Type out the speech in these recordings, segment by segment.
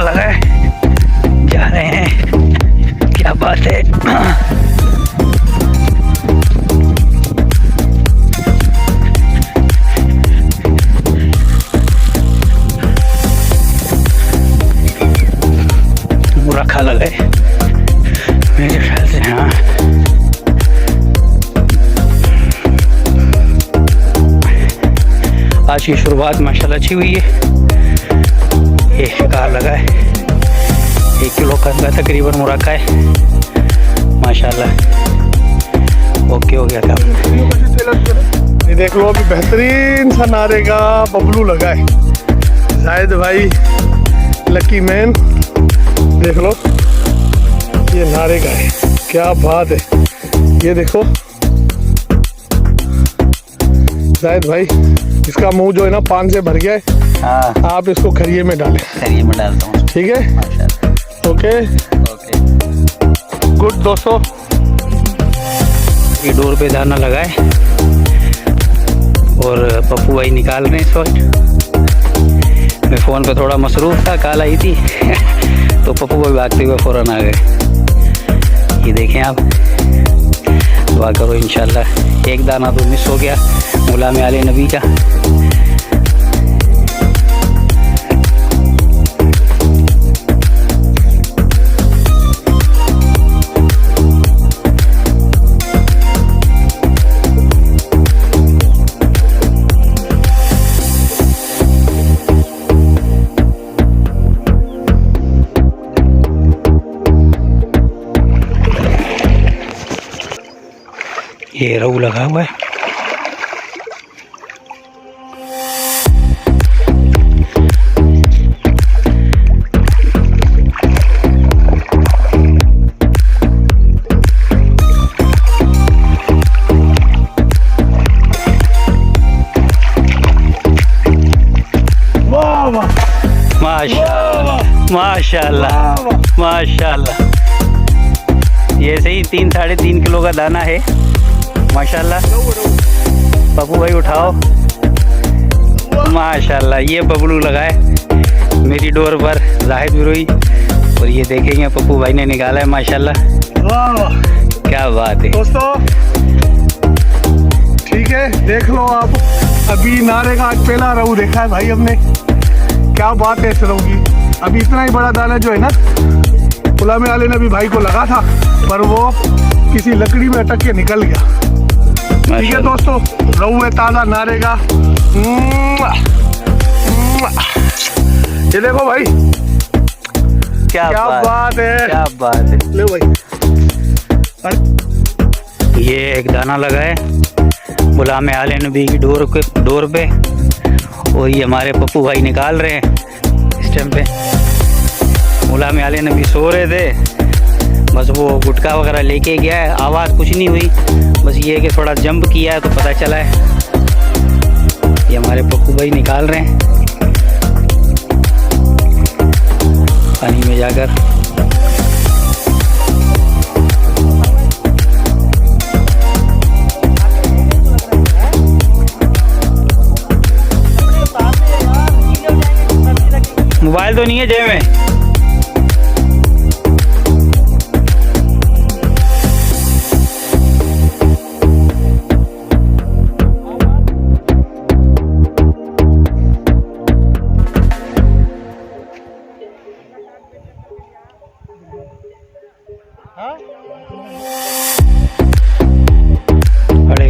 लगाए जा रहे हैं, क्या बात है। मुराखा लगाए मेरे ख्याल से। हाँ, आज की शुरुआत माशाल्लाह अच्छी हुई है। ये शिकार लगा है, 1 किलो का तकरीबन मुराका है माशाल्लाह। ओके हो गया काम। ये देख लो अभी बेहतरीन सा नारे का बबलू लगा है। जाहिद भाई लकी मैन, देख लो ये नारे का है, क्या बात है। ये देखो जाहिद भाई, इसका मुंह जो है ना पान से भर गया है। हाँ, आप इसको खरिये में डालें। खरिये में डालता हूँ, ठीक है, माशाल्लाह। ओके ओके, गुड दोस्तों। ये डोर पे दाना लगाए और पप्पू भाई निकाल रहे हैं इस वक्त। मैं फ़ोन पे थोड़ा मसरूफ़ था, कॉल आई थी तो पप्पू भाई भागते हुए फ़ौरन आ गए। ये देखें आप, दुआ करो इंशाल्लाह। एक दाना तो मिस हो गया गुलाम आले नबी का। ये रहू लगा हुआ है। माशाल्लाह माशाल्लाह माशाल्लाह। ये सही 3-3.5 किलो का दाना है माशाल्लाह। पप्पू भाई उठाओ माशाल्लाह। ये बबलू लगाए मेरी डोर पर जाहिद बिरोई, और ये देखेंगे पप्पू भाई ने निकाला है माशाल्लाह। वाह, क्या बात है दोस्तों। ठीक है, देख लो आप, अभी नारे का आज पहला रहू देखा है भाई हमने। क्या बात है इस रहू की। अभी इतना ही बड़ा दाना जो है ना गुलाम आले नबी भाई को लगा था, पर वो किसी लकड़ी में अटक के निकल गया। ठीक है दोस्तों, रहू है ताज़ा नारे का। ये देखो भाई, क्या बात है, क्या बात है। ले भाई, ये एक दाना लगा है गुलाम आले नबी की डोर पे, और ये हमारे पप्पू भाई निकाल रहे हैं इस टाइम पे। गुलाम आले नबी सो रहे थे, बस वो गुटका वगैरह लेके गया है, आवाज़ कुछ नहीं हुई, बस ये कि थोड़ा जंप किया है तो पता चला है। ये हमारे पप्पू भाई निकाल रहे हैं पानी में जाकर। मोबाइल तो नहीं है जेब में। अरे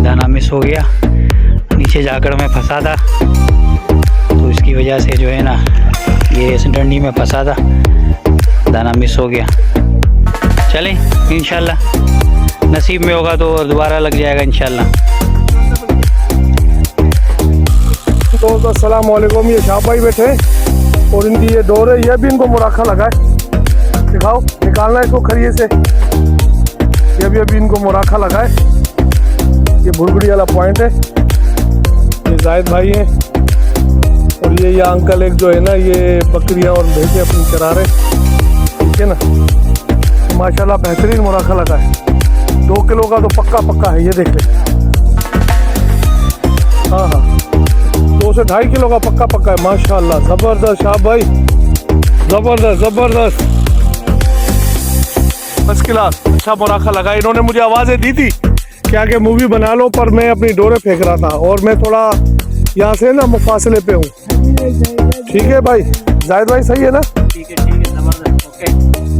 दाना मिस हो गया, नीचे जाकर मैं फंसा था, तो इसकी वजह से जो है ना ये इस डंडी में फंसा था, दाना मिस हो गया। चलें इंशाल्लाह, नसीब में होगा तो दोबारा लग जाएगा इंशाल्लाह। तो अस्सलाम वालेकुम। ये शाह भाई बैठे और इनकी ये डोर है, ये भी इनको मुराखा लगा है। दिखाओ, निकालना है इसको खरिये से। ये भी अभी इनको मुराखा लगा है। ये भुरगुड़ी वाला पॉइंट है। ये जाहिद भाई हैं और ये अंकल एक जो है ना, ये बकरियां और भैंसें अपनी चरा रहे, ठीक है ना। माशाल्लाह बेहतरीन मुराखा लगा है। 2 किलो का तो पक्का है, ये देख ले। हाँ, 2 से 2.5 किलो का पक्का पक्का है माशाल्लाह। जबरदस्त शाह भाई, जबरदस्त जबरदस्त, फर्स्ट क्लास। अच्छा मुराखा लगा। इन्होंने मुझे आवाजें दी थी कि आगे मूवी बना लो, पर मैं अपनी डोरे फेंक रहा था और मैं थोड़ा यहाँ से ना मुफासले पे हूँ। ठीक है भाई, जाहिद भाई सही है ना? ठीक है, जबरदस्त, ओके।